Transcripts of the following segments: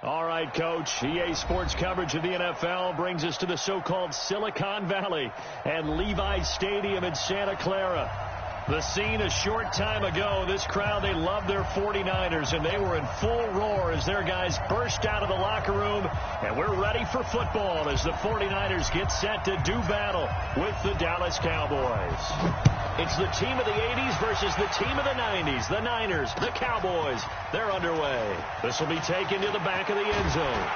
All right, Coach. EA Sports coverage of the NFL brings us to the so-called Silicon Valley and Levi Stadium in Santa Clara. The scene a short time ago, this crowd, they loved their 49ers, and they were in full roar as their guys burst out of the locker room, and we're ready for football as the 49ers get set to do battle with the Dallas Cowboys. It's the team of the 80s versus the team of the 90s. The Niners, the Cowboys, they're underway. This will be taken to the back of the end zone.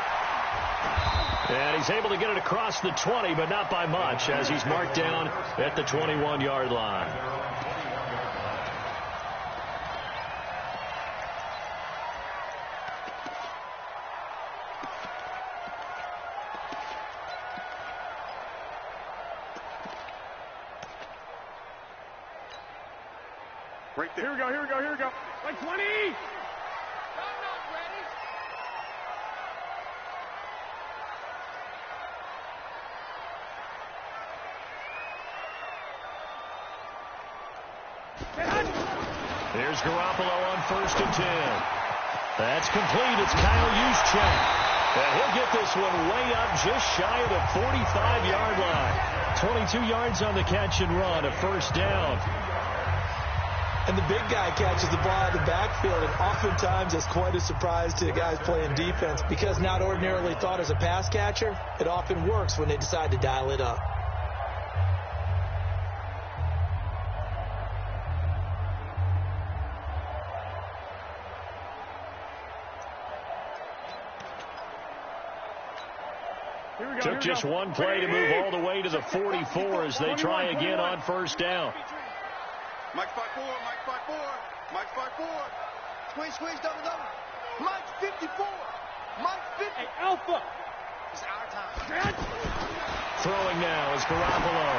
And he's able to get it across the 20, but not by much, as he's marked down at the 21-yard line. Right there. Here we go, here we go, here we go. Like 20! I'm not ready. Here's Garoppolo on 1st and 10. That's complete. It's Kyle Juszczyk. And he'll get this one way up just shy of the 45-yard line. 22 yards on the catch and run, a first down. And the big guy catches the ball out of the backfield, and oftentimes it's quite a surprise to the guys playing defense because not ordinarily thought as a pass catcher, it often works when they decide to dial it up. Took just one play to move all the way to the 44 as they try again on first down. Mike 5-4, Mike 5-4, Mike 5-4. Squeeze, squeeze, double, double. Mike 54, Mike 50. Hey, Alpha. It's our time. Throwing now is Garoppolo.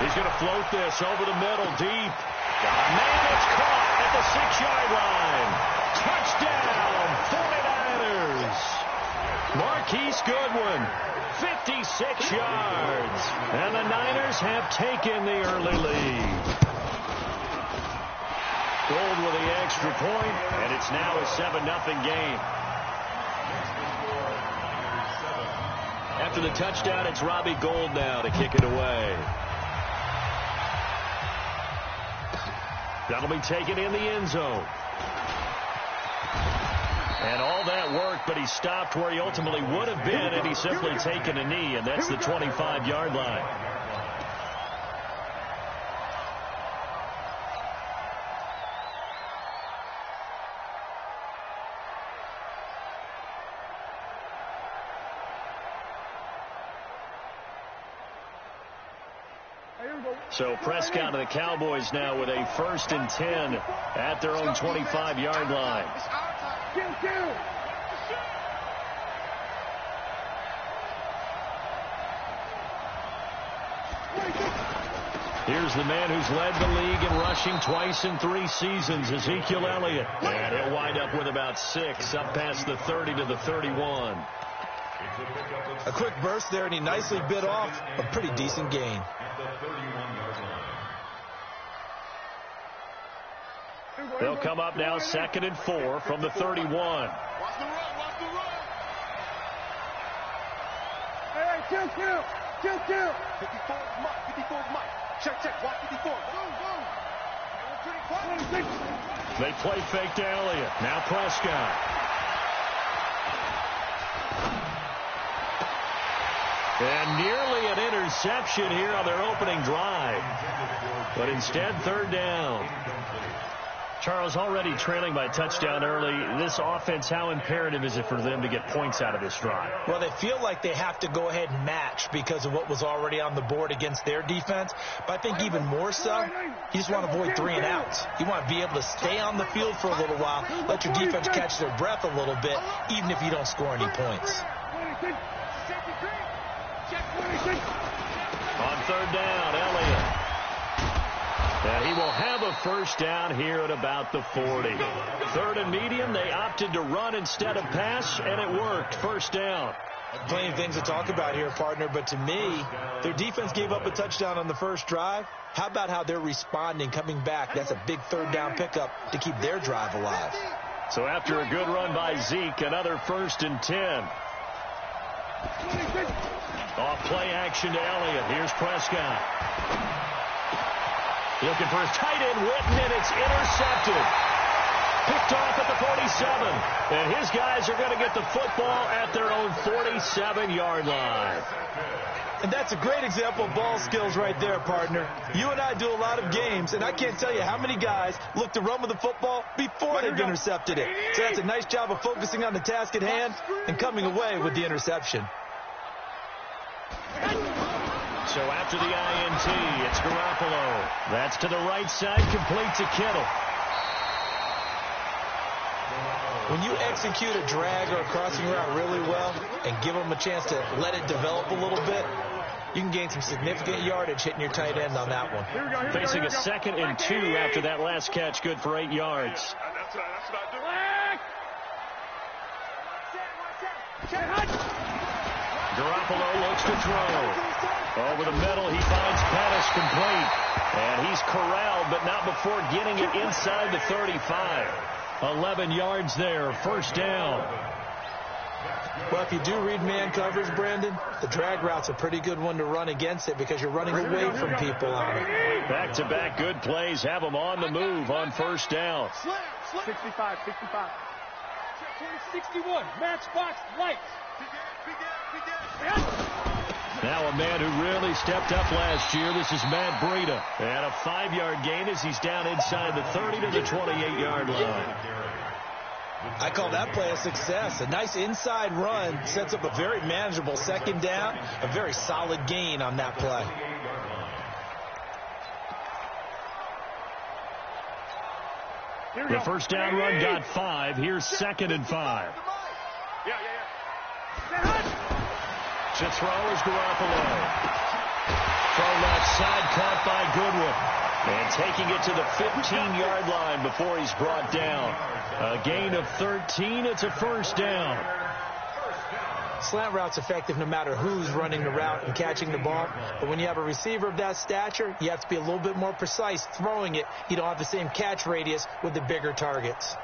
He's going to float this over the middle, deep. Man, it's caught at the 6-yard line. Touchdown, 49ers. Marquise Goodwin, 56 yards. And the Niners have taken the early lead. Gold with the extra point, and it's now a 7-0 game. After the touchdown, it's Robbie Gould now to kick it away. That'll be taken in the end zone. And all that worked, but he stopped where he ultimately would have been had he simply taken a knee, and that's the 25-yard line. So Prescott and the Cowboys now with a 1st and 10 at their own 25-yard line. Here's the man who's led the league in rushing twice in 3 seasons, Ezekiel Elliott. And he'll wind up with about 6, up past the 30 to the 31. A quick burst there, and he nicely bit off a pretty decent gain. They'll come up now 2nd and 4 from the 31. Watch the run, watch the run. Hey, chill. 54, Mike, 54, Mike. Check, watch 54. Boom. They play fake to Elliott. Now Prescott. And nearly an interception here on their opening drive. But instead, 3rd down. Charles, already trailing by a touchdown early. This offense, how imperative is it for them to get points out of this drive? Well, they feel like they have to go ahead and match because of what was already on the board against their defense. But I think even more so, you just want to avoid 3 and outs. You want to be able to stay on the field for a little while, let your defense catch their breath a little bit, even if you don't score any points. On 3rd down, Elliott. And he will have a first down here at about the 40. 3rd and medium, they opted to run instead of pass, and it worked. First down. Plenty of things to talk about here, partner, but to me, their defense gave up a touchdown on the first drive. How about how they're responding, coming back? That's a big third down pickup to keep their drive alive. So after a good run by Zeke, another 1st and 10. Off play action to Elliott. Here's Prescott. Looking for his tight end, Witten, and it's intercepted. Picked off at the 47. And his guys are going to get the football at their own 47-yard line. And that's a great example of ball skills right there, partner. You and I do a lot of games, and I can't tell you how many guys look to run with the football before they've intercepted it. So that's a nice job of focusing on the task at hand and coming away with the interception. So after the INT, it's Garoppolo. That's to the right side, complete to Kittle. When you execute a drag or a crossing route really well and give them a chance to let it develop a little bit, you can gain some significant yardage hitting your tight end on that one. Facing a 2nd and 2 after that last catch, good for 8 yards. Garoppolo looks to throw. Over the middle, he finds Pettis complete. And he's corralled, but not before getting it inside the 35. 11 yards there, 1st down. Well, if you do read man coverage, Brandon, the drag route's a pretty good one to run against it because you're running away from people on it. Back-to-back good plays have them on the move on 1st down. 65. 61. Matchbox lights. Now a man who really stepped up last year. This is Matt Breida. And a 5-yard gain as he's down inside the 30 to the 28-yard line. I call that play a success. A nice inside run sets up a very manageable 2nd down. A very solid gain on that play. The 1st down run got 5. Here's 2nd and 5. To throw is Garoppolo. Throw left side, caught by Goodwin. And taking it to the 15-yard line before he's brought down. A gain of 13. It's a 1st down. Slant route's effective no matter who's running the route and catching the ball. But when you have a receiver of that stature, you have to be a little bit more precise throwing it. You don't have the same catch radius with the bigger targets.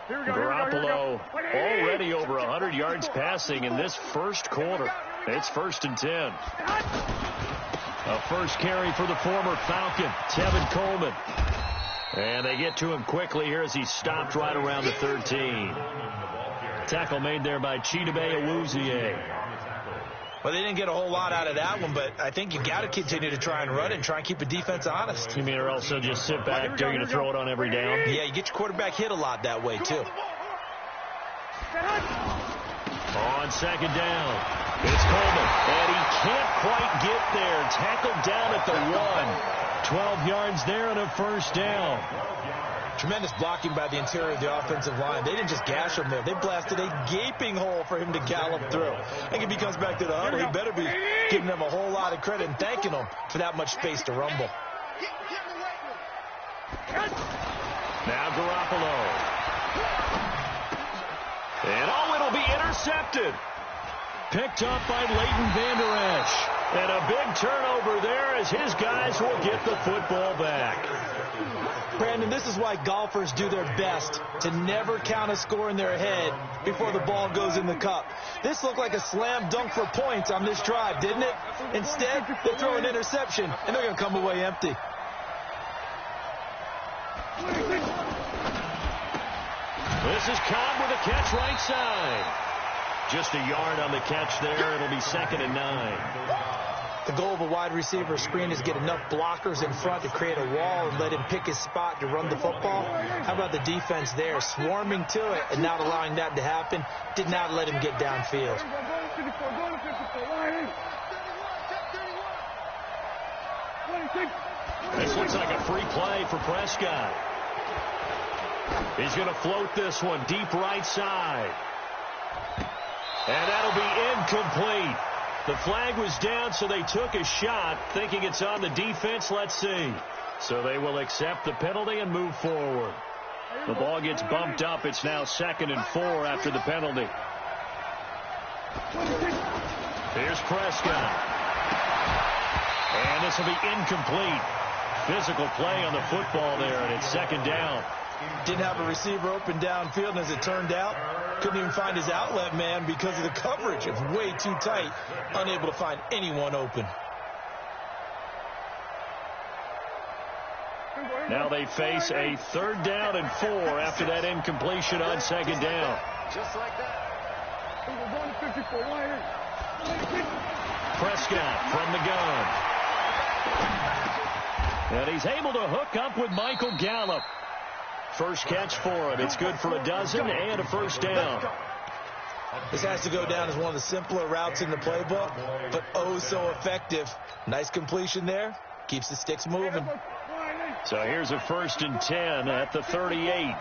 Garoppolo already over 100 yards passing in this 1st quarter. It's 1st and 10. A 1st carry for the former Falcon, Tevin Coleman. And they get to him quickly here as he's stopped right around the 13. Tackle made there by Chidobe Awuzie. Well, they didn't get a whole lot out of that one, but I think you got to continue to try and run it and try and keep the defense honest. You mean or also just sit back, they're going to throw it on every down? Yeah, you get your quarterback hit a lot that way, too. On 2nd down, it's Coleman, and he can't quite get there. Tackled down at the 1. 12 yards there and a 1st down. Tremendous blocking by the interior of the offensive line. They didn't just gash him there. They blasted a gaping hole for him to gallop through. I think if he comes back to the huddle, he better be giving them a whole lot of credit and thanking them for that much space to rumble. Now Garoppolo. And it'll be intercepted. Picked up by Leighton Vander Esch. And a big turnover there as his guys will get the football back. Brandon, this is why golfers do their best to never count a score in their head before the ball goes in the cup. This looked like a slam dunk for points on this drive, didn't it? Instead, they throw an interception, and they're going to come away empty. This is Cobb with a catch right side. Just a yard on the catch there. It'll be 2nd and 9. The goal of a wide receiver screen is get enough blockers in front to create a wall and let him pick his spot to run the football. How about the defense there, swarming to it and not allowing that to happen? Did not let him get downfield. This looks like a free play for Prescott. He's going to float this one deep right side. And that'll be incomplete. The flag was down, so they took a shot, thinking it's on the defense. Let's see. So they will accept the penalty and move forward. The ball gets bumped up. It's now 2nd and 4 after the penalty. Here's Prescott. And this will be incomplete. Physical play on the football there, and it's 2nd down. Didn't have a receiver open downfield, and as it turned out, couldn't even find his outlet man because of the coverage. It was way too tight, unable to find anyone open. Now they face a 3rd down and 4 after that incompletion on 2nd down. Just like that. Prescott from the gun. And he's able to hook up with Michael Gallup. First catch for him. It's good for a dozen and a 1st down. This has to go down as one of the simpler routes in the playbook, but oh so effective. Nice completion there. Keeps the sticks moving. So here's a 1st and 10 at the 38.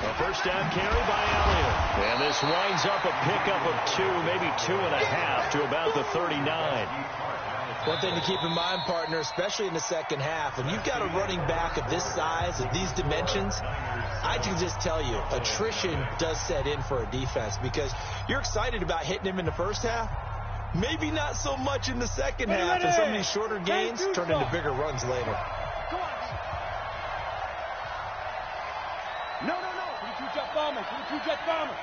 A 1st down carry by Elliott. And this winds up a pickup of 2, maybe 2.5 to about the 39. One thing to keep in mind, partner, especially in the second half, when you've got a running back of this size, of these dimensions, I can just tell you, attrition does set in for a defense because you're excited about hitting him in the first half. Maybe not so much in the second half, and some of these shorter gains turn into bigger runs later. No. Two-jet bomber.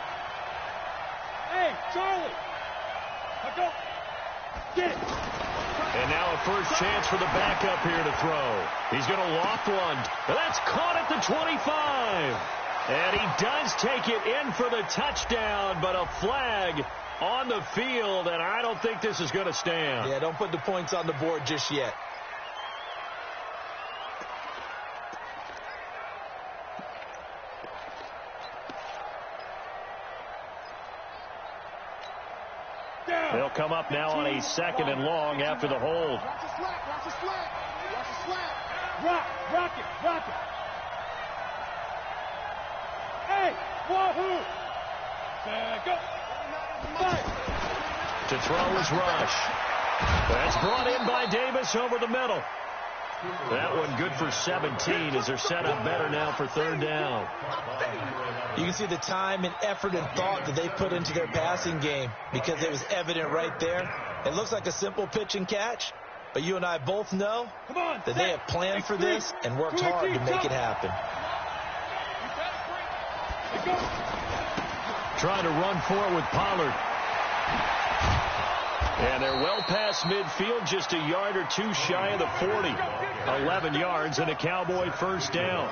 Hey, Charlie. Let's go. Get it. And now a first chance for the backup here to throw. He's going to loft one. That's caught at the 25. And he does take it in for the touchdown, but a flag on the field, and I don't think this is going to stand. Yeah, don't put the points on the board just yet. They'll come up now on a 2nd and long after the hold. Watch the slack. Rock it. Hey, wahoo! Go. To throw is Rush. That's brought in by Davis over the middle. That one good for 17 as they're set up better now for 3rd down. You can see the time and effort and thought that they put into their passing game because it was evident right there. It looks like a simple pitch and catch, but you and I both know that they have planned for this and worked hard to make it happen. Trying to run for it with Pollard. And they're well past midfield, just a yard or 2 shy of the 40. 11 yards and a Cowboy 1st down.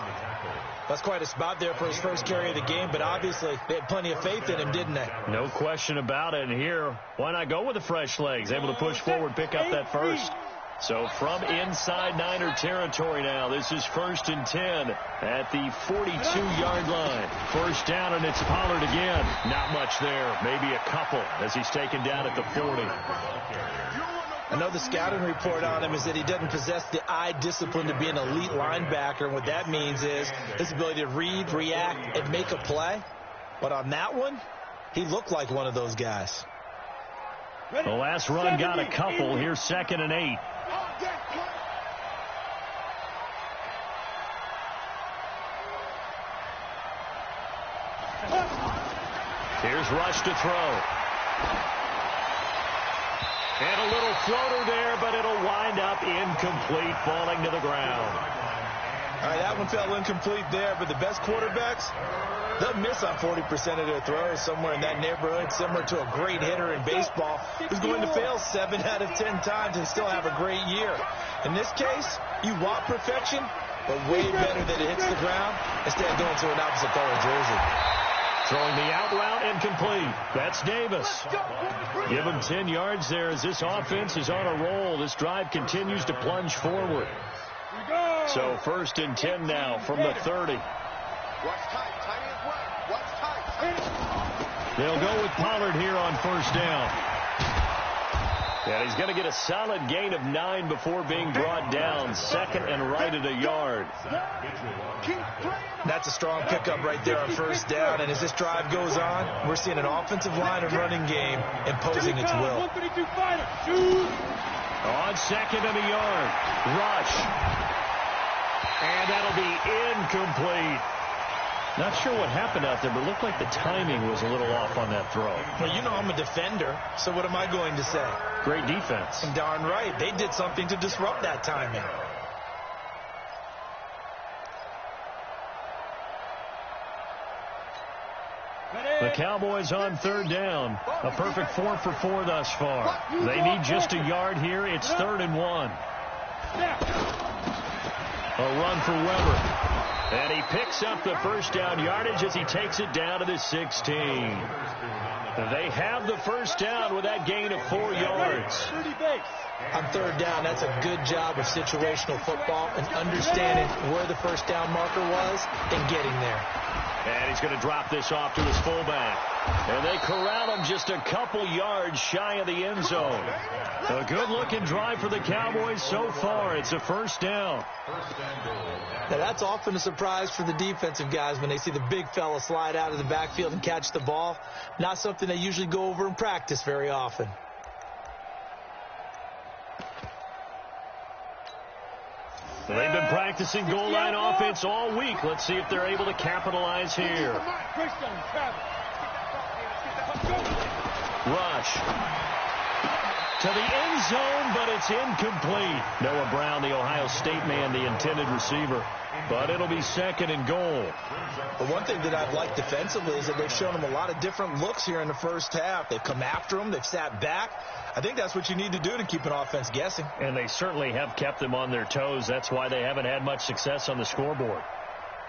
That's quite a spot there for his first carry of the game, but obviously they had plenty of faith in him, didn't they? No question about it. And here, why not go with the fresh legs? Able to push forward, pick up that first. So from inside Niner territory now, this is 1st and 10 at the 42-yard line. 1st down, and it's Pollard again. Not much there, maybe a couple as he's taken down at the 40. I know the scouting report on him is that he doesn't possess the eye discipline to be an elite linebacker. And what that means is his ability to read, react, and make a play. But on that one, he looked like one of those guys. The last run got a couple. Here's 2nd and 8. Here's Rush to throw. And a little floater there, but it'll wind up incomplete, falling to the ground. All right, that one fell incomplete there, but the best quarterbacks, they'll miss on 40% of their throws, somewhere in that neighborhood, similar to a great hitter in baseball who's going to fail 7 out of 10 times and still have a great year. In this case, you want perfection, but way better that it hits the ground instead of going to an opposite color jersey. Throwing the out route, incomplete. That's Davis. Give him 10 yards there as this offense is on a roll. This drive continues to plunge forward. So 1st and 10 now from the 30. Watch tight. Tight as well. Watch tight. They'll go with Pollard here on 1st down. And he's going to get a solid gain of 9 before being brought down. Second and right at a yard. That's a strong pickup right there on first down. And as this drive goes on, we're seeing an offensive line and running game imposing its will. On second and a yard. Rush. And that'll be incomplete. Not sure what happened out there, but it looked like the timing was a little off on that throw. Well, you know I'm a defender, so what am I going to say? Great defense. And darn right, they did something to disrupt that timing. The Cowboys on third down. A perfect 4 for 4 thus far. They need just a yard here. It's 3rd and 1. A run for Weber. And he picks up the first down yardage as he takes it down to the 16. They have the first down with that gain of 4 yards. On third down, that's a good job of situational football and understanding where the first down marker was and getting there. And he's going to drop this off to his fullback. And they corral him just a couple yards shy of the end zone. A good-looking drive for the Cowboys so far. It's a first down. Now, that's often a surprise for the defensive guys when they see the big fella slide out of the backfield and catch the ball. Not something they usually go over in practice very often. They've been practicing goal line offense all week. Let's see if they're able to capitalize here. Rush. To the end zone, but it's incomplete. Noah Brown, the Ohio State man, the intended receiver. But it'll be 2nd and goal. But one thing that I've liked defensively is that they've shown them a lot of different looks here in the first half. They've come after them. They've sat back. I think that's what you need to do to keep an offense guessing. And they certainly have kept them on their toes. That's why they haven't had much success on the scoreboard.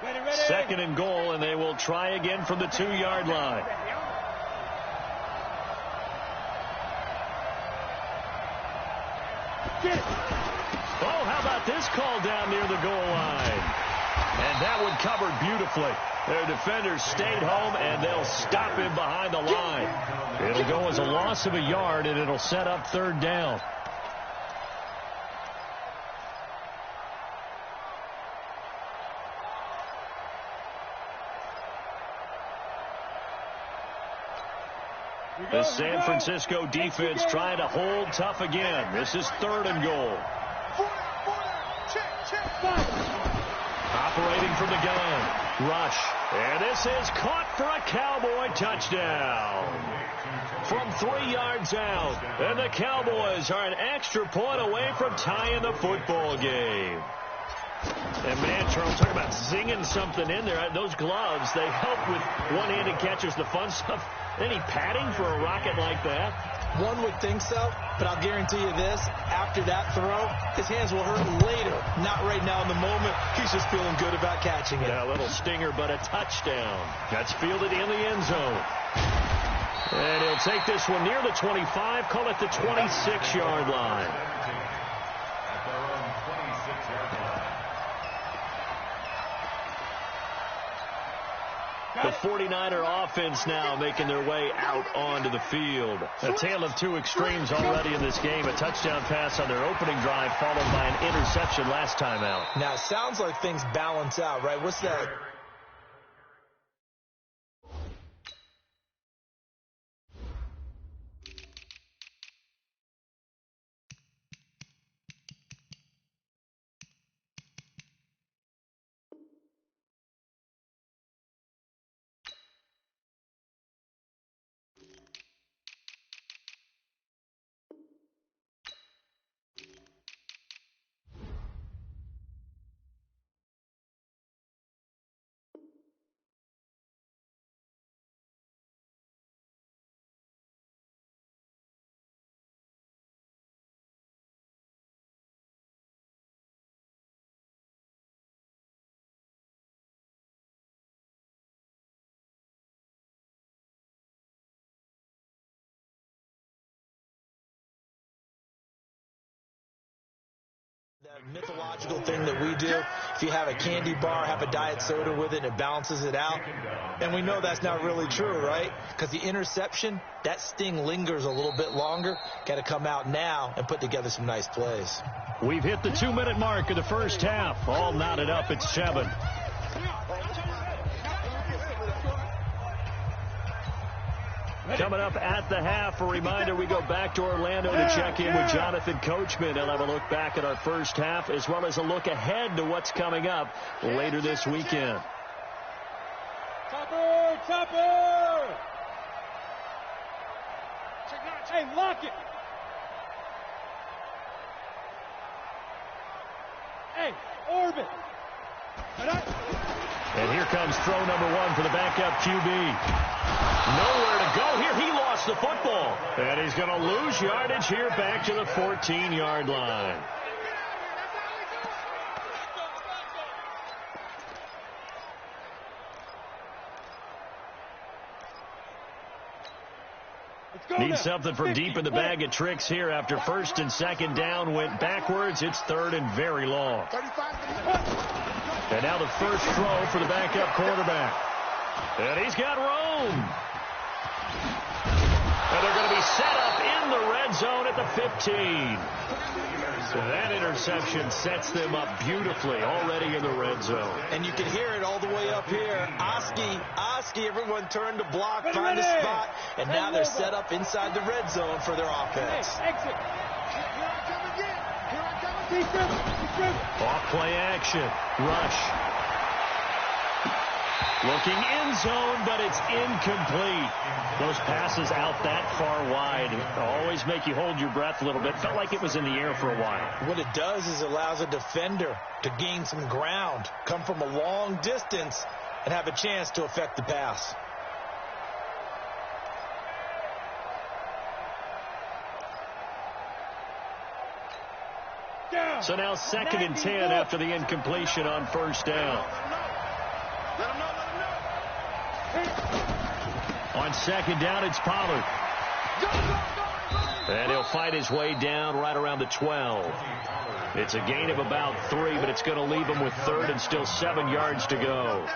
2nd and goal, and they will try again from the 2-yard line. Oh, how about this call down near the goal line? And that one covered beautifully. Their defenders stayed home, and they'll stop him behind the line. It'll go as a loss of a yard, and it'll set up 3rd down. The San Francisco defense trying to hold tough again. This is 3rd and goal. Operating from the gun. Rush. And this is caught for a Cowboy touchdown. From 3 yards out. And the Cowboys are an extra point away from tying the football game. And, man, Charles, talk about zinging something in there. Those gloves, they help with one-handed catches, the fun stuff. Any padding for a rocket like that? One would think so, but I'll guarantee you this. After that throw, his hands will hurt later. Not right now in the moment. He's just feeling good about catching it. Yeah, a little stinger, but a touchdown. That's fielded in the end zone. And he'll take this one near the 25, call it the 26-yard line. The 49er offense now making their way out onto the field. A tale of two extremes already in this game. A touchdown pass on their opening drive followed by an interception last time out. Now, it sounds like things balance out, right? What's that? Mythological thing that we do. If you have a candy bar, have a diet soda with it, it balances it out. And we know that's not really true, right? Because the interception, that sting lingers a little bit longer. Got to come out now and put together some nice plays. We've hit the 2-minute mark of the first half. All knotted up at 7. Coming up at the half, a reminder, we go back to Orlando to check in with Jonathan Coachman. He'll have a look back at our first half as well as a look ahead to what's coming up later this weekend. Chopper! Chopper! Hey, lock it! Hey, orbit! And here comes throw number 1 for the backup QB. Nowhere to go here. He lost the football. And he's going to lose yardage here back to the 14-yard line. Needs something from deep in the bag of tricks here after first and second down went backwards. It's third and very long. And now the first throw for the backup quarterback. And he's got room. And they're going to be set up in the red zone at the 15. So that interception sets them up beautifully already in the red zone. And you can hear it all the way up here. Oski, everyone turned to block, find a spot, and now they're set up inside the red zone for their offense. Exit. Off play action. Rush. Looking end zone, but it's incomplete. Those passes out that far wide always make you hold your breath a little bit. Felt like it was in the air for a while. What it does is allows a defender to gain some ground, come from a long distance, and have a chance to affect the pass. So now 2nd and 10 after the incompletion on first down. On second down, it's Pollard. And he'll fight his way down right around the 12. It's a gain of about 3, but it's going to leave him with third and still 7 yards to go.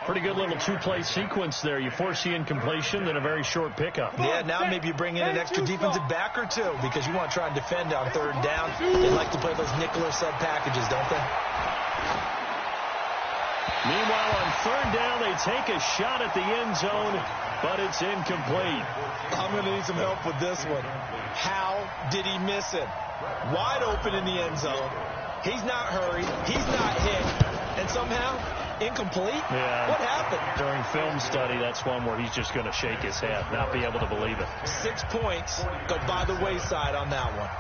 Pretty good little 2-play sequence there. You force the incompletion, then a very short pickup. Yeah, now maybe you bring in an extra defensive back or two because you want to try and defend on third down. They like to play those nickel or sub packages, don't they? Meanwhile, on third down, they take a shot at the end zone, but it's incomplete. I'm going to need some help with this one. How did he miss it? Wide open in the end zone. He's not hurried. He's not hit. And somehow, incomplete? Yeah. What happened? During film study, that's one where he's just going to shake his head, not be able to believe it. 6 points go by the wayside on that one.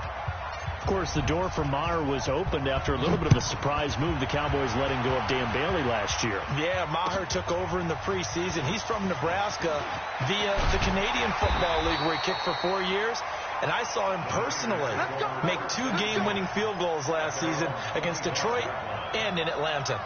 Of course, the door for Maher was opened after a little bit of a surprise move. The Cowboys letting go of Dan Bailey last year. Yeah, Maher took over in the preseason. He's from Nebraska via the Canadian Football League where he kicked for 4 years. And I saw him personally make 2 game-winning field goals last season against Detroit and in Atlanta.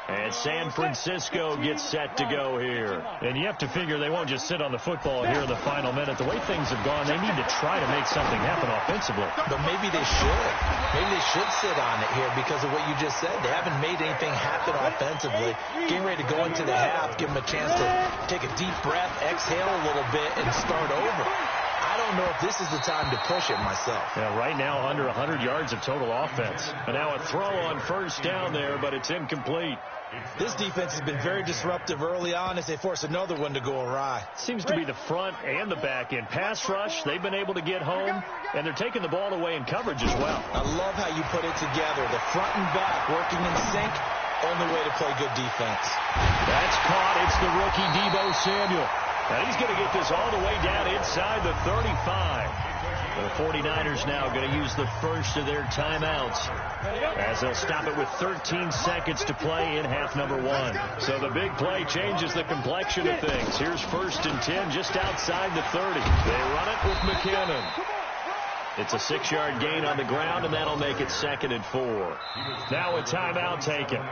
And San Francisco gets set to go here. And you have to figure they won't just sit on the football here in the final minute. The way things have gone, they need to try to make something happen offensively. But maybe they should. Maybe they should sit on it here because of what you just said. They haven't made anything happen offensively. Getting ready to go into the half, give them a chance to take a deep breath, exhale a little bit, and start over. I don't know if this is the time to push it myself. Yeah, right now under 100 yards of total offense. And now a throw on first down there, but it's incomplete. This defense has been very disruptive early on as they force another one to go awry. Seems to be the front and the back end. Pass rush, they've been able to get home, and they're taking the ball away in coverage as well. I love how you put it together. The front and back working in sync, only way to play good defense. That's caught. It's the rookie Deebo Samuel. And he's going to get this all the way down inside the 35. The 49ers now going to use the first of their timeouts as they'll stop it with 13 seconds to play in half number 1. So the big play changes the complexion of things. Here's 1st and 10 just outside the 30. They run it with McKinnon. It's a 6-yard gain on the ground, and that'll make it 2nd and 4. Now a timeout taken.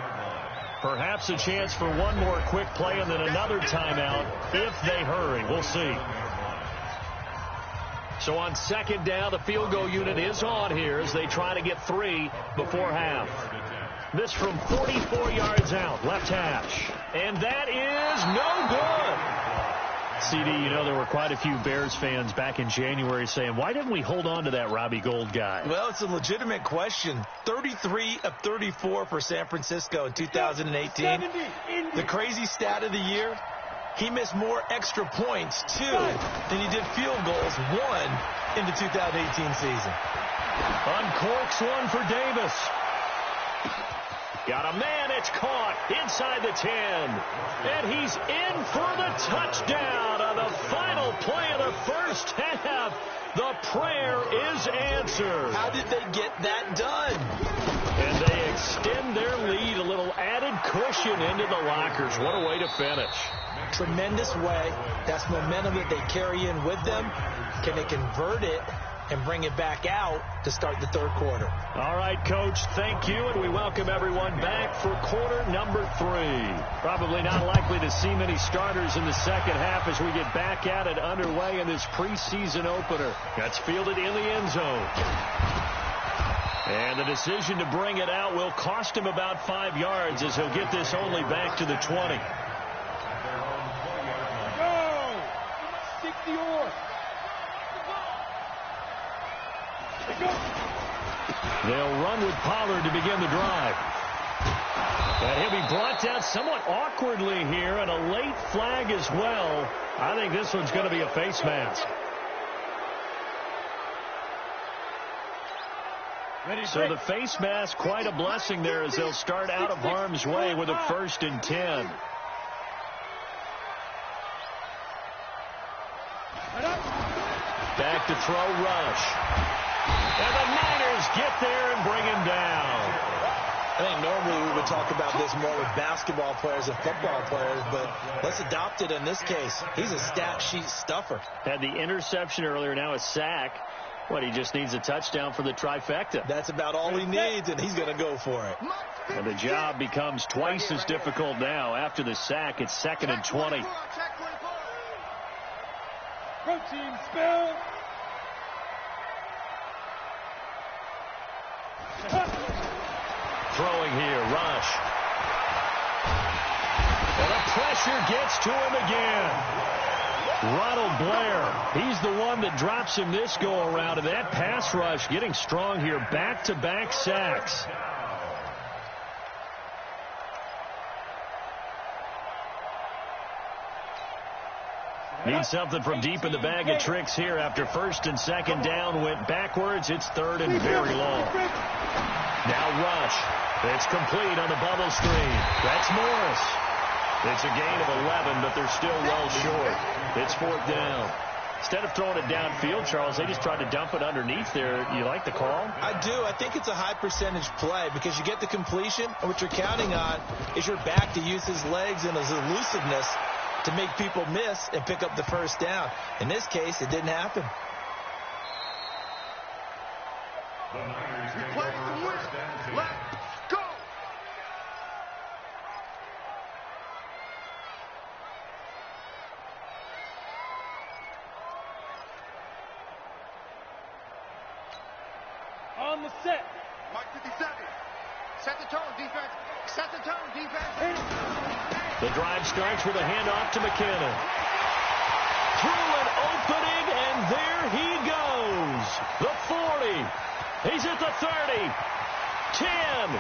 Perhaps a chance for one more quick play and then another timeout if they hurry. We'll see. So on second down, the field goal unit is on here as they try to get 3 before half. This from 44 yards out, left hash. And that is no good. CD, you know, there were quite a few Bears fans back in January saying, why didn't we hold on to that Robbie Gould guy? Well, it's a legitimate question. 33 of 34 for San Francisco in 2018. The crazy stat of the year, he missed more extra points, 2, than he did field goals, 1, in the 2018 season. Uncorks one for Davis. Got a man, it's caught inside the 10. And he's in for the touchdown on the final play of the first half. The prayer is answered. How did they get that done? And they extend their lead, a little added cushion into the lockers. What a way to finish. Tremendous way. That's momentum that they carry in with them. Can they convert it and bring it back out to start the third quarter? All right, Coach, thank you, and we welcome everyone back for quarter number 3. Probably not likely to see many starters in the second half as we get back at it underway in this preseason opener. That's fielded in the end zone. And the decision to bring it out will cost him about 5 yards as he'll get this only back to the 20. Go! 60-or. They'll run with Pollard to begin the drive. And he'll be brought down somewhat awkwardly here, and a late flag as well. I think this one's going to be a face mask. So the face mask, quite a blessing there as they'll start out of harm's way with a 1st and 10. Back to throw, Rush. And the Niners get there and bring him down. I think normally we would talk about this more with basketball players and football players, but let's adopt it in this case. He's a stat sheet stuffer. Had the interception earlier, now a sack. What, he just needs a touchdown for the trifecta. That's about all he needs, and he's going to go for it. And the job becomes twice as difficult now. After the sack, it's 2nd and 20. Protein spill. Throwing here, Rush. And the pressure gets to him again. Ronald Blair, he's the one that drops him this go-around, and that pass rush getting strong here. Back-to-back sacks. Need something from deep in the bag of tricks here after 1st and 2nd down. Went backwards. It's 3rd and very long. Now Rush. It's complete on the bubble screen. That's Morris. It's a gain of 11, but they're still well short. It's 4th down. Instead of throwing it downfield, Charles, they just tried to dump it underneath there. You like the call? I do. I think it's a high percentage play because you get the completion, and what you're counting on is your back to use his legs and his elusiveness to make people miss and pick up the 1st down. In this case, it didn't happen. Let's go! On the set. Mike 57. Set the tone, defense. Set the tone, defense. The drive starts with a handoff to McKinnon. Through an opening, and there he goes. The 40. He's at the 30. 10, 5,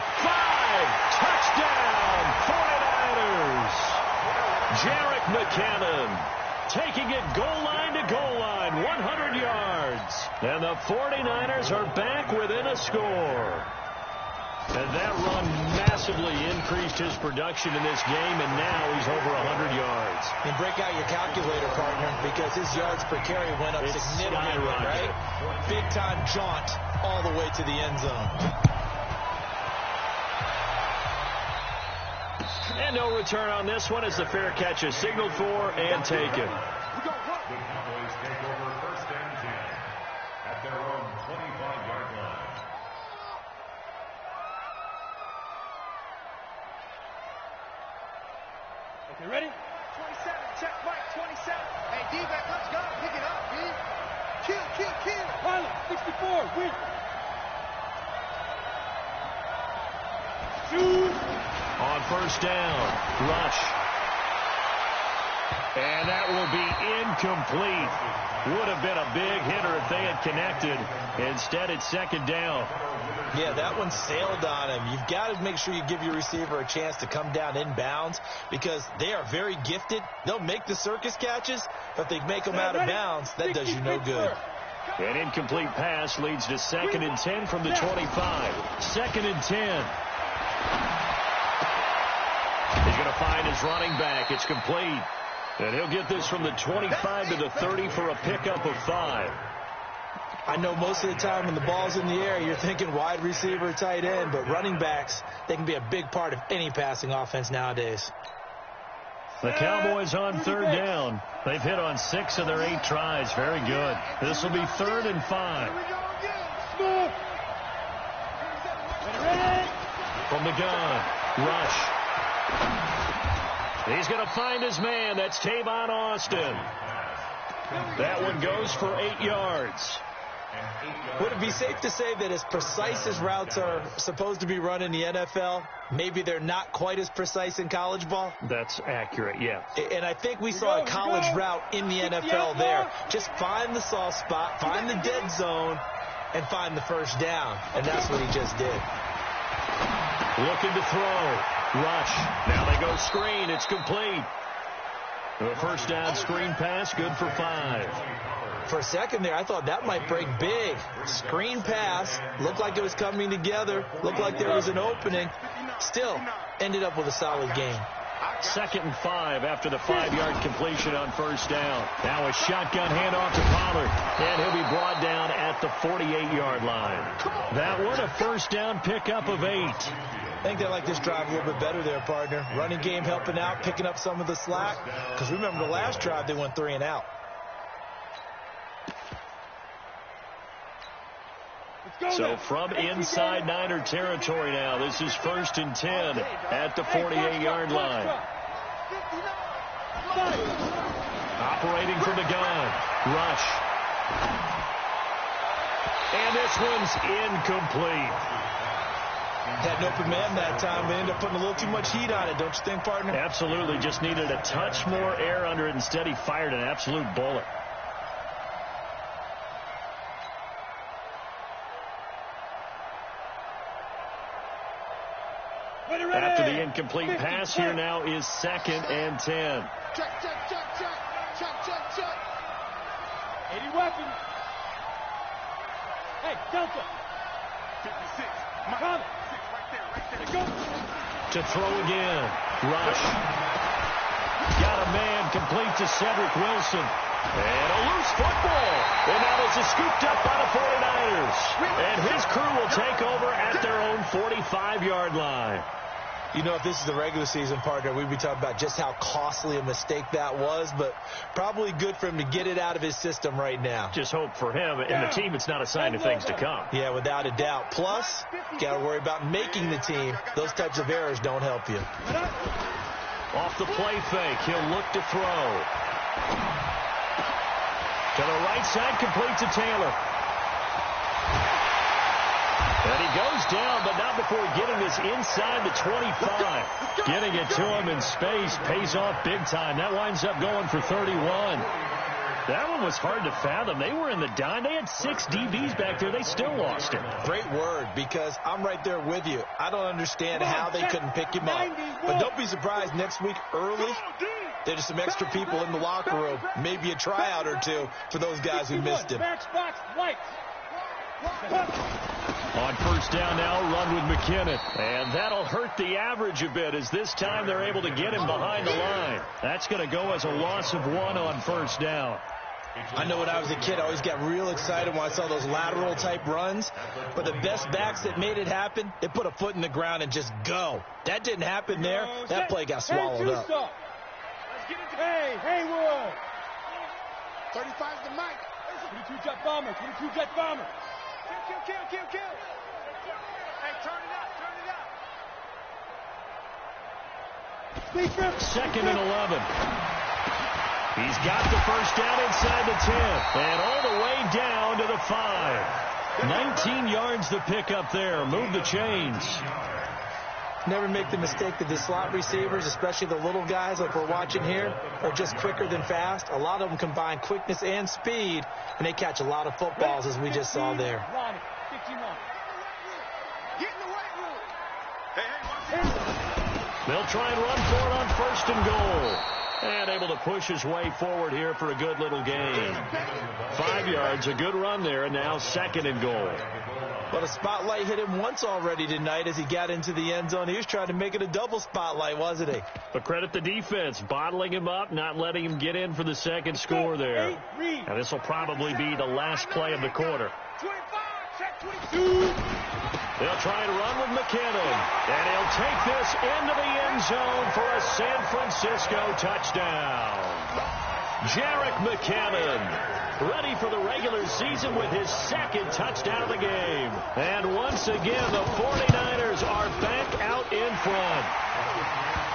touchdown, 49ers. Jarek McKinnon taking it goal line to goal line, 100 yards. And the 49ers are back within a score. And that run massively increased his production in this game, and now he's over 100 yards. And break out your calculator, partner, because his yards per carry went up significantly, right? Big-time jaunt all the way to the end zone. And no return on this one as the fair catch is signaled for and taken. The Cowboys take over 1st and 10 at their own 25-yard line. Okay, ready? 27, check Mike, 27. Hey, D-back, let's go. Pick it up, D. Kill. Pilot, 64, win. Shoot. On first down, rush. And that will be incomplete. Would have been a big hitter if they had connected. Instead, it's second down. Yeah, that one sailed on him. You've got to make sure you give your receiver a chance to come down inbounds because they are very gifted. They'll make the circus catches, but if they make them out of bounds, that does you no good. An incomplete pass leads to 2nd and 10 from the 25. 2nd and 10. He's going to find his running back. It's complete. And he'll get this from the 25 to the 30 for a pickup of 5. I know most of the time when the ball's in the air, you're thinking wide receiver, tight end, but running backs, they can be a big part of any passing offense nowadays. The Cowboys on 3rd down. They've hit on 6 of their 8 tries. Very good. This will be 3rd and 5. From the gun, rush. He's going to find his man. That's Tavon Austin. That one goes for 8 yards. Would it be safe to say that as precise as routes are supposed to be run in the NFL, maybe they're not quite as precise in college ball? That's accurate, yeah. And I think we saw a college route in the NFL there. Just find the soft spot, find the dead zone, and find the first down. And that's what he just did. Looking to throw. Rush. Now they go screen. It's complete. A first down screen pass, good for 5. For a second there, I thought that might break big. Screen pass, looked like it was coming together, looked like there was an opening. Still, ended up with a solid game. 2nd and 5 after the 5-yard completion on first down. Now a shotgun handoff to Pollard, and he'll be brought down at the 48-yard line. That one, a first down pickup of 8. I think they like this drive a little bit better there, partner. Running game helping out, picking up some of the slack. Because remember the last drive, they went 3 and out. So from inside Niner territory now, this is 1st and 10 at the 48-yard line. Operating from the gun. Rush. And this one's incomplete. Had an open man that time, but ended up putting a little too much heat on it, don't you think, partner? Absolutely. Just needed a touch more air under it. Instead, he fired an absolute bullet. After the incomplete pass, here now is 2nd and 10. Check. 80 weapons. Hey, Delta. 56. Come. Right there. Go. To throw again. Rush. Got a man complete to Cedric Wilson. And a loose football. And now this is scooped up by the 49ers. And his crew will take over at their own 45-yard line. You know, if this is the regular season, partner, we'd be talking about just how costly a mistake that was, but probably good for him to get it out of his system right now. Just hope for him and the team it's not a sign of things to come. Yeah, without a doubt. Plus, got to worry about making the team. Those types of errors don't help you. Off the play fake, he'll look to throw. To the right side, complete to Taylor. And he goes down, but not before getting this inside the 25. Getting it to him in space pays off big time. That winds up going for 31. That one was hard to fathom. They were in the dime. They had 6 DBs back there. They still lost it. Great word, because I'm right there with you. I don't understand how they couldn't pick him up. But don't be surprised next week early, there's some extra people in the locker room. Maybe a tryout or two for those guys who missed him. On first down now, run with McKinnon. And that'll hurt the average a bit as this time they're able to get him behind the line. That's going to go as a loss of 1 on first down. I know when I was a kid, I always got real excited when I saw those lateral type runs. But the best backs that made it happen, they put a foot in the ground and just go. That didn't happen there. That play got swallowed up. Hey, Haywood. 35's the mic. 22 jet bomber. 22 jet bomber. Kill. Hey, turn it up. 2nd and 11. He's got the first down inside the 10 and all the way down to the 5. 19 yards to pick up there. Move the chains. Never make the mistake that the slot receivers, especially the little guys like we're watching here, are just quicker than fast. A lot of them combine quickness and speed, and they catch a lot of footballs, as we just saw there. They'll try and run for it on 1st and goal. And able to push his way forward here for a good little gain. 5 yards, a good run there, and now 2nd and goal. But a spotlight hit him once already tonight as he got into the end zone. He was trying to make it a double spotlight, wasn't he? But credit the defense, bottling him up, not letting him get in for the 2nd score there. And this will probably be the last play of the quarter. 22. They'll try and run with McKinnon. And he'll take this into the end zone for a San Francisco touchdown. Jerick McKinnon, ready for the regular season with his 2nd touchdown of the game. And once again, the 49ers are back out in front.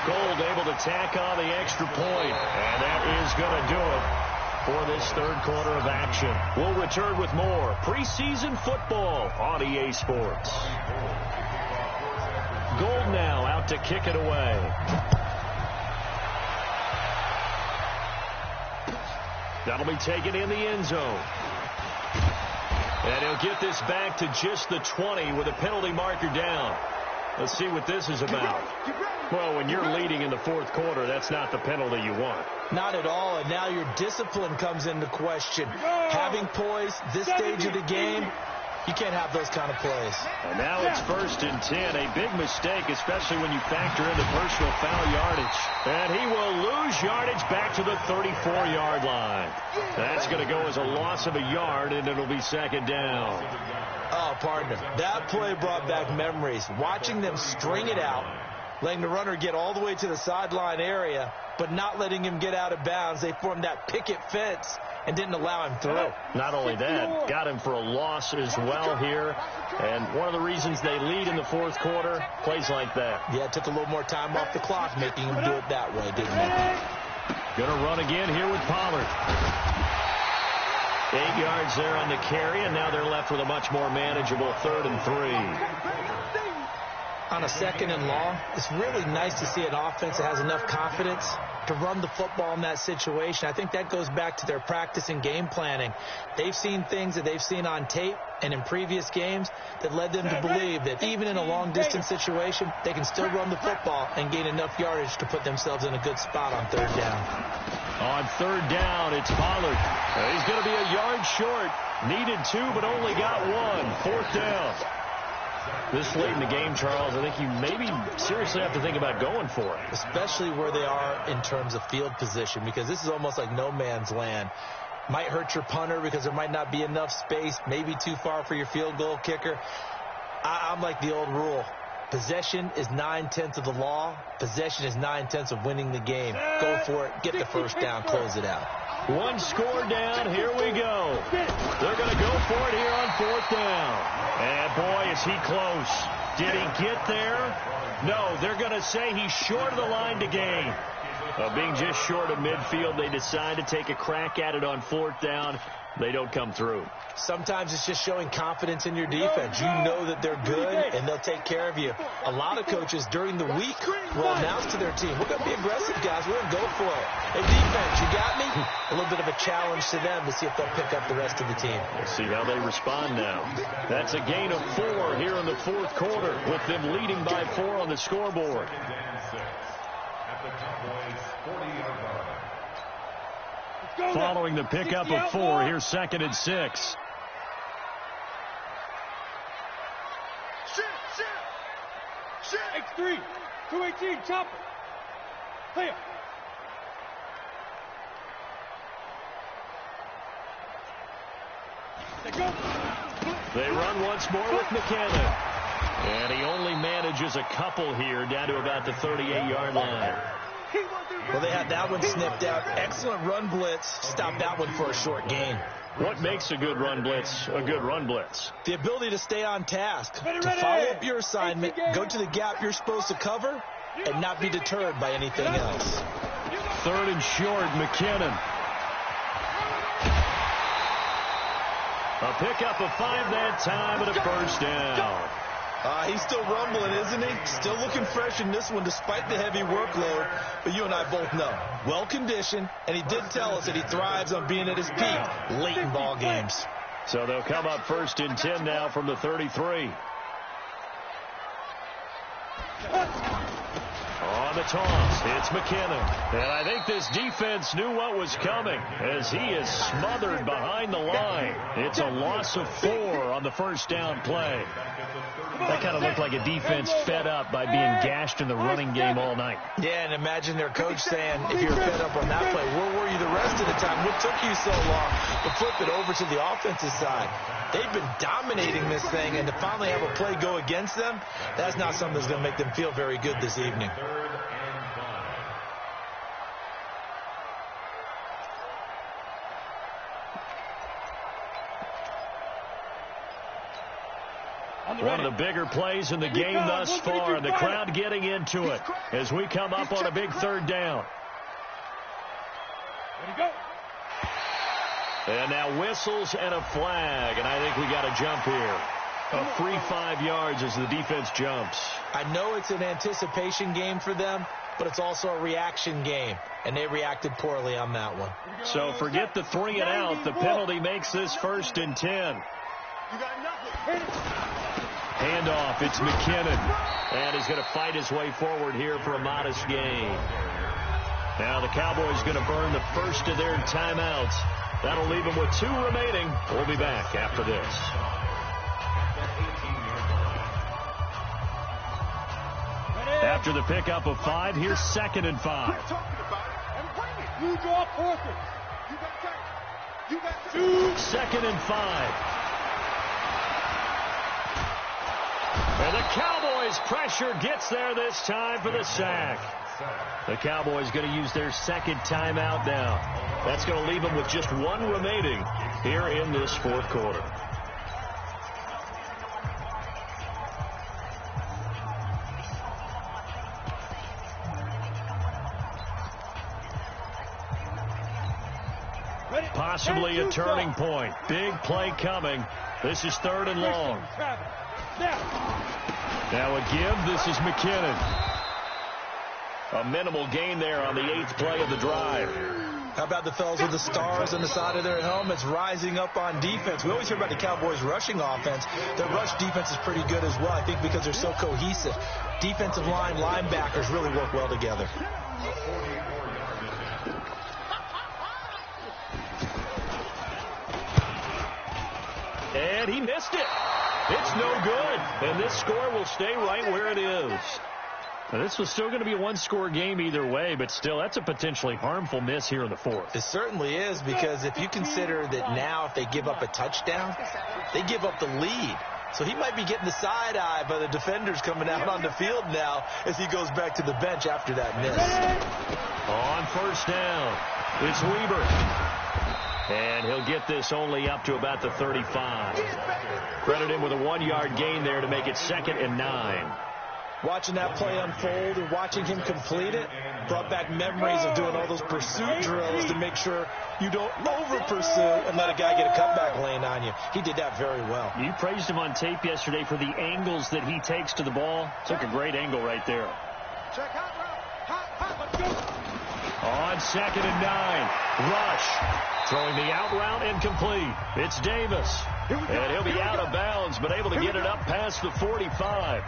Gold able to tack on the extra point. And that is going to do it for this 3rd quarter of action. We'll return with more preseason football on EA Sports. Gold now out to kick it away. That'll be taken in the end zone. And he'll get this back to just the 20 with a penalty marker down. Let's see what this is about. Well, when you're leading in the 4th quarter, that's not the penalty you want. Not at all, and now your discipline comes into question. Having poise this stage of the game, you can't have those kind of plays. And now it's 1st and 10. A big mistake, especially when you factor in the personal foul yardage. And he will lose yardage back to the 34-yard line. That's going to go as a loss of a yard, and it'll be 2nd down. Oh, partner, that play brought back memories. Watching them string it out, letting the runner get all the way to the sideline area, but not letting him get out of bounds. They formed that picket fence and didn't allow him through. Not only that, got him for a loss as well here. And one of the reasons they lead in the 4th quarter, plays like that. Yeah, it took a little more time off the clock, making him do it that way, didn't it? Going to run again here with Pollard. 8 yards there on the carry, and now they're left with a much more manageable 3rd and 3. On a 2nd and long, it's really nice to see an offense that has enough confidence to run the football in that situation. I think that goes back to their practice and game planning. They've seen things that they've seen on tape and in previous games that led them to believe that even in a long-distance situation, they can still run the football and gain enough yardage to put themselves in a good spot on 3rd down. On 3rd down, it's Pollard. He's going to be a yard short. Needed 2, but only got 1. 4th down. This late in the game, Charles, I think you maybe seriously have to think about going for it. Especially where they are in terms of field position, because this is almost like no man's land. Might hurt your punter because there might not be enough space, maybe too far for your field goal kicker. I'm like the old rule. Possession is 9/10 of the law. Possession is 9/10 of winning the game. Go for it. Get the first down. Close it out. 1 score down. Here we go. They're going to go for it here on 4th down. And, boy, is he close. Did he get there? No, they're going to say he's short of the line to gain. Being just short of midfield, they decide to take a crack at it on 4th down. They don't come through. Sometimes it's just showing confidence in your defense. You know that they're good, and they'll take care of you. A lot of coaches during the week will announce to their team, we're going to be aggressive, guys. We're going to go for it. Hey, defense, you got me? A little bit of a challenge to them to see if they'll pick up the rest of the team. We'll see how they respond now. That's a gain of 4 here in the 4th quarter, with them leading by 4 on the scoreboard. Following the pickup of 4, here's 2nd and 6. X3, 218, chopper. Play up. They run once more with McKinnon. And he only manages a couple here, down to about the 38-yard line. Well, they had that one sniffed out. Excellent run blitz. Stop that one for a short gain. What makes a good run blitz a good run blitz? The ability to stay on task, to follow up your assignment, go to the gap you're supposed to cover, and not be deterred by anything else. 3rd and short, McKinnon. A pickup of 5 that time and a first down. He's still rumbling, isn't he? Still looking fresh in this one despite the heavy workload. But you and I both know, well-conditioned, and he did tell us that he thrives on being at his peak late in ball games. So they'll come up 1st and 10 now from the 33. On the toss, it's McKinnon. And I think this defense knew what was coming as he is smothered behind the line. It's a loss of 4 on the first down play. That kind of looked like a defense fed up by being gashed in the running game all night. Yeah, and imagine their coach saying, if you're fed up on that play, where were you the rest of the time? What took you so long to flip it over to the offensive side? They've been dominating this thing, and to finally have a play go against them, that's not something that's going to make them feel very good this evening. One of the bigger plays in the game thus far, and the crowd getting into it as we come up on a big 3rd down. And now whistles and a flag, and I think we got a jump here. A free 5 yards as the defense jumps. I know it's an anticipation game for them, but it's also a reaction game, and they reacted poorly on that one. So forget the 3 and out. The penalty makes this 1st and 10. You got nothing. Handoff, it's McKinnon. And he's going to fight his way forward here for a modest gain. Now the Cowboys going to burn the first of their timeouts. That'll leave them with 2 remaining. We'll be back after this. After the pickup of 5, here's 2nd and 5. You draw forces. You got 2. 2nd and 5. And the Cowboys' pressure gets there this time for the sack. The Cowboys going to use their 2nd timeout now. That's going to leave them with just 1 remaining here in this 4th quarter. Possibly a turning point. Big play coming. This is 3rd and long. Now a give. This is McKinnon. A minimal gain there on the 8th play of the drive. How about the fellas with the stars on the side of their helmets rising up on defense? We always hear about the Cowboys' rushing offense. Their rush defense is pretty good as well, I think, because they're so cohesive. Defensive line, linebackers really work well together. And he missed it. It's no good. And this score will stay right where it is. Now, this was still going to be a 1-score game either way, but still, that's a potentially harmful miss here in the 4th. It certainly is, because if you consider that now if they give up a touchdown, they give up the lead. So he might be getting the side eye by the defenders coming out on the field now as he goes back to the bench after that miss. On 1st down, it's Weber. And he'll get this only up to about the 35. Credit him with a 1-yard gain there to make it 2nd and 9. Watching that play unfold and watching him complete it brought back memories of doing all those pursuit drills to make sure you don't over-pursue and let a guy get a cutback lane on you. He did that very well. You praised him on tape yesterday for the angles that he takes to the ball. Took a great angle right there. Check out route. Let's go. On 2nd and 9, rush. Throwing the out route incomplete. It's Davis. And he'll be out of bounds, but able to get it up past the 45.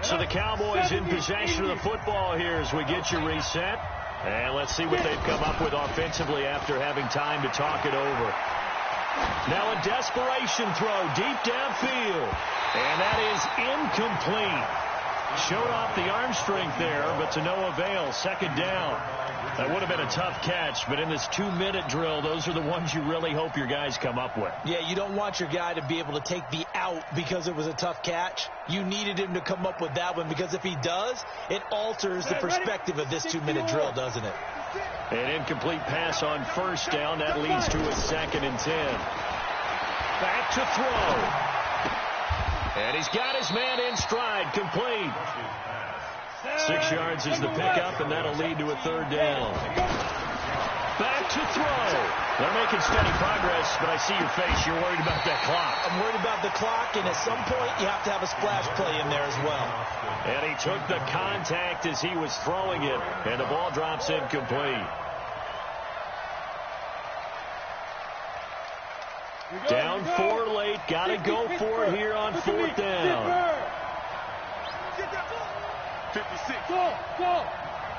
So the Cowboys in possession of the football here as we get you reset. And let's see what they've come up with offensively after having time to talk it over. Now a desperation throw deep downfield. And that is incomplete. Showed off the arm strength there, but to no avail. 2nd down. That would have been a tough catch, but in this 2-minute drill, those are the ones you really hope your guys come up with. Yeah, you don't want your guy to be able to take the out because it was a tough catch. You needed him to come up with that one, because if he does, it alters the perspective of this 2-minute drill, doesn't it? An incomplete pass on 1st down. That leads to a 2nd and 10. Back to throw. And he's got his man in stride, complete. 6 yards is the pickup, and that'll lead to a 3rd down. Back to throw. They're making steady progress, but I see your face. You're worried about that clock. I'm worried about the clock, and at some point, you have to have a splash play in there as well. And he took the contact as he was throwing it, and the ball drops incomplete. Down 4 late. Got to go for it here on 4th down. 56. Go. Right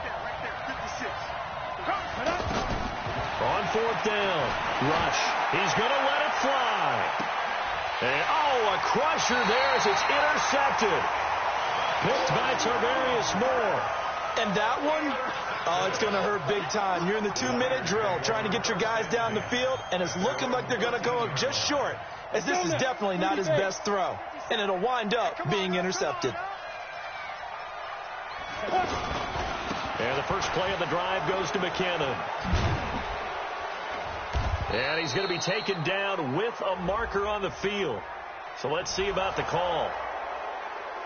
there. 56. On 4th down. Rush. He's going to let it fly. And, a crusher there as it's intercepted. Picked by Tarvarius Moore. And that one, it's going to hurt big time. You're in the 2-minute drill trying to get your guys down the field, and it's looking like they're going to go just short, as this is definitely not his best throw, and it'll wind up being intercepted. And the first play of the drive goes to McKinnon. And he's going to be taken down with a marker on the field. So let's see about the call.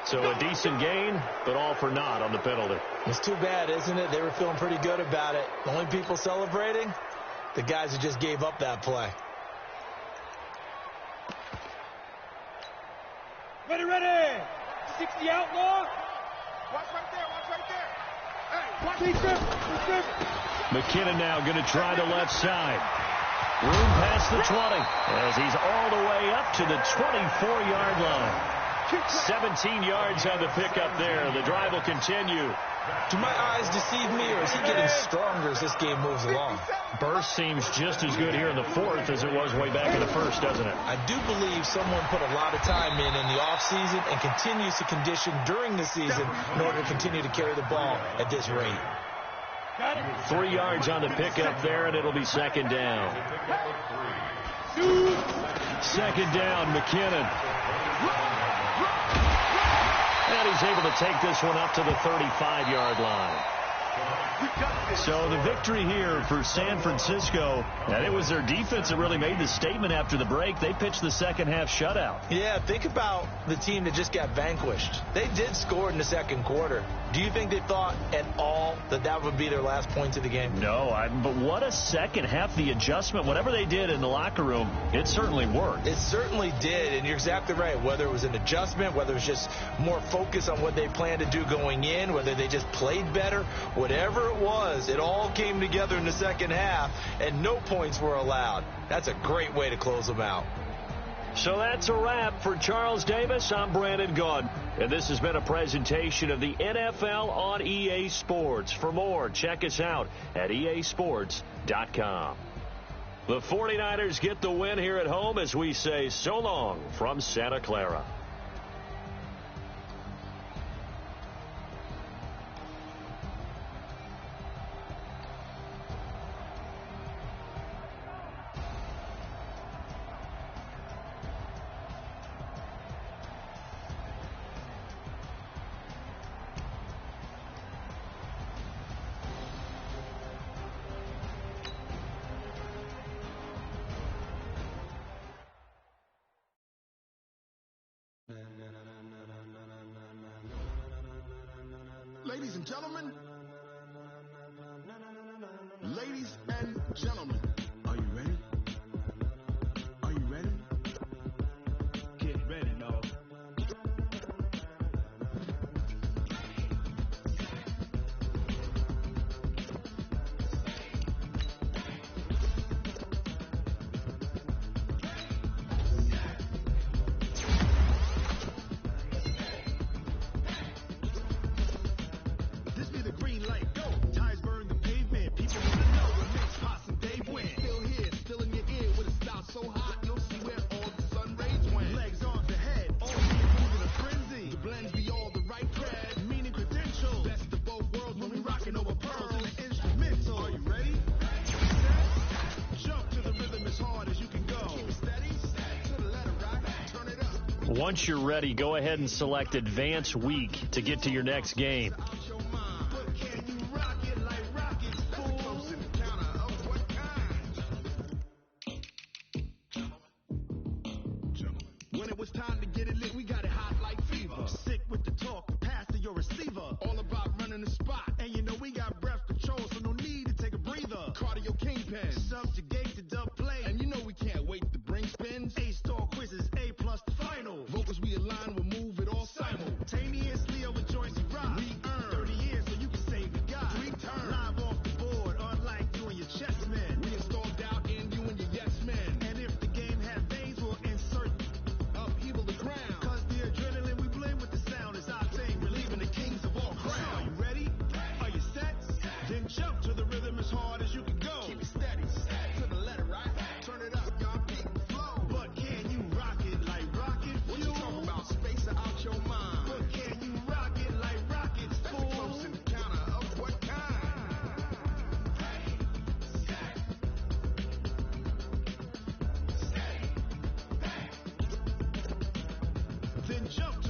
So a decent gain, but all for naught on the penalty. It's too bad, isn't it? They were feeling pretty good about it. The only people celebrating, the guys who just gave up that play. Ready. 60 outlaw. Watch right there. Hey, watch Defense. McKinnon now going to try the left side. Room past the 20 as he's all the way up to the 24-yard line. 17 yards on the pickup there. The drive will continue. Do my eyes deceive me, or is he getting stronger as this game moves along? Burst seems just as good here in the 4th as it was way back in the 1st, doesn't it? I do believe someone put a lot of time in the offseason and continues to condition during the season in order to continue to carry the ball at this rate. 3 yards on the pickup there, and it'll be 2nd down. 2nd down, McKinnon. And he's able to take this one up to the 35-yard line. So the victory here for San Francisco, and it was their defense that really made the statement after the break. They pitched the second-half shutout. Yeah, think about the team that just got vanquished. They did score in the second quarter. Do you think they thought at all that that would be their last points of the game? No, but what a second half. The adjustment, whatever they did in the locker room, it certainly worked. It certainly did, and you're exactly right. Whether it was an adjustment, whether it was just more focus on what they planned to do going in, whether they just played better, whatever it was, it all came together in the second half, and no points were allowed. That's a great way to close them out. So that's a wrap for Charles Davis. I'm Brandon Gaudin, and this has been a presentation of the NFL on EA Sports. For more, check us out at easports.com. The 49ers get the win here at home as we say so long from Santa Clara. Ladies and gentlemen, are you ready? Are you ready? Get ready, dog. Once you're ready, go ahead and select Advance Week to get to your next game. When it was time to get it lit, we got it hot like fever. Sick with the talk, pass to your receiver. All about running the spot, and you know we got breath control, so no need to take a breather. Cardio Kingpin. pen. Subjugate the dub play. And you know we can't wait to bring spins. A-star quizzes, A+ the final. Vocals we align, we'll move it all simultaneously over joints we rock. We earn 30 years so you can say we got 3 turns. Live off the board, unlike you and your chess men. We install doubt in you and your yes men. And if the game had veins, we'll insert upheaval the ground. Cause the adrenaline we blend with the sound is our thing. Relieving the kings of all crowns. So are you ready? Are you set? Then jump to the rhythm as hard as you can go. Keep it steady. To the letter, right? Turn it up, y'all. Keep the flow. But can you rock it like rocket fuel? What you talking about? Space out your mind. But can you rock it like rockets, fool? That's a close encounter of what kind? Then jump